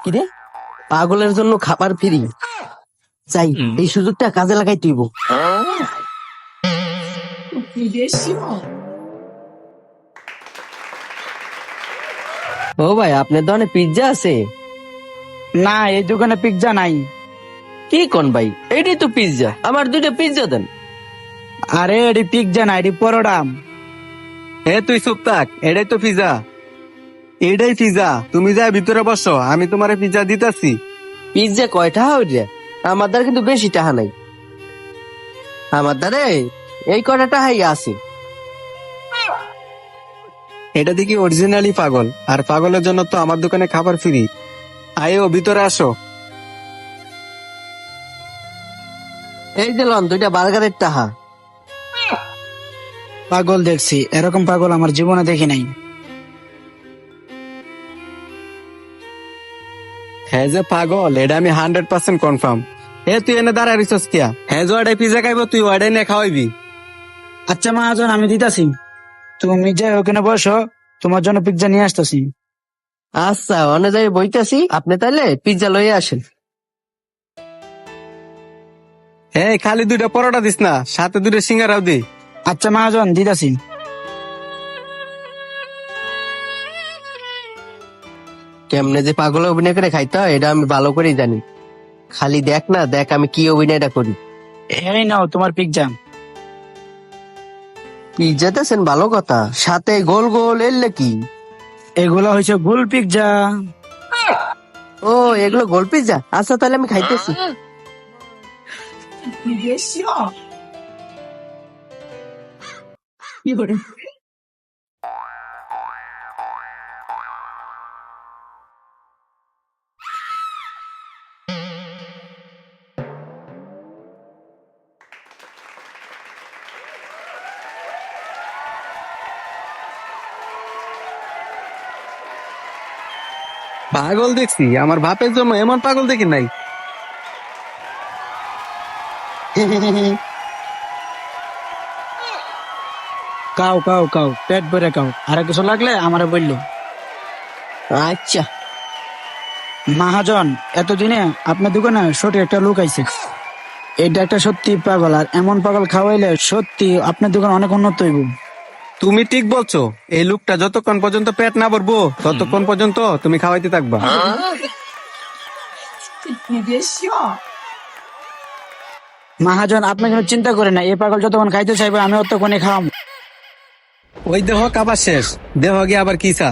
কিরে, পাগলের জন্য খাবার ফ্রি? চাই এই সুযোগটা কাজে লাগাই তুইব। ও ভাই, আপনার দোকানে পিৎজা আছে? না, এই দোকানে পিৎজা নাই। কি কোন ভাই, এইটাই তো পিৎজা, আমার 2টা পিৎজা দেন। আরে এটি পিৎজা না, এটি পরোটা। তুই চুপ থাক, এটাই তো পিজা। এটাই পিজা, তুমি যা ভিতরে বসো, আমি তোমারে পিজা দিতেছি। পিৎজা কয় টাকা হইছে? আমার দ্বারা কিন্তু বেশি টাকা নাই, আমার দ্বারে এই কয়টা টাকাই আছে। এটা দেখি অরিজিনালি পাগল, আর পাগলের জন্য তো আমার দোকানে খাবার ফ্রি। আয়ো ভিতরে আসো। এই দিলাম 2টা বার্গারের টাকা। পাগল দেখছি, এরকম পাগল আমার জীবনে দেখি নাই। হ্যাঁ যে পাগল, এটা আমি 100% কনফার্ম। তুই এনে দাঁড়ায় রিসোর্স কিয়া? হ্যাঁ যে ওটাই পিজা খাইবো, তুই ওটাই নিয়ে খাওয়াইবি। আচ্ছা মহাজন, আমি দিতাছি, তুমি যাই ওখানে বসো, তোমার জন্য পিৎজা নিয়ে আসতেছি। আচ্ছা, অনে যাই বইতাছি, আপনি তাইলে পিৎজা লইয়া আসেন। খালি 2টা পরোটা দিস না, সাথে 2টা সিঙ্গারাও দি। আচ্ছা মহাজন, দিতাছি। কেমনে যে পাগল অভিনয় করে খাইতে হয় এটা আমি ভালো করেই জানি। খালি দেখ না, দেখ আমি কি অভিনয়টা করি। এই নাও তোমার পিৎজা। পিৎজা দিয়েছেন, ভালো কথা, সাথে গোল গোল এলে কি? এগুলো হয়েছে গোল পিৎজা। ও, এগুলো গোল পিৎজা? আচ্ছা তাহলে আমি খাইতেছি। পাগল দেখছি, আমার বাপের জন্য এমন পাগল দেখি নাই। কাও কাও কাও, পেট ভরে কাও, আর কিছু লাগলে আমারে বললো। আচ্ছা। মহাজন, এতদিনে আপনার দোকানে সঠিক একটা লোক আইছে। এটা একটা সত্যি পাগল, আর এমন পাগল খাওয়াইলে সত্যি আপনার দোকান অনেক উন্নত হইব। তুমি ঠিক বলছো, এই লোকটা যতক্ষণ পর্যন্ত পেট না ভরবো ততক্ষণ পর্যন্ত তুমি খাওয়াইতে থাকবা। মহাজন, আপনি কোনো চিন্তা করেন না, এই পাগল যতক্ষণ খাইতে চাইবে আমি অতক্ষণে খাওয়াবো। ওই দেহ কাবার শেষ, দেহ গিয়ে আবার কি চা।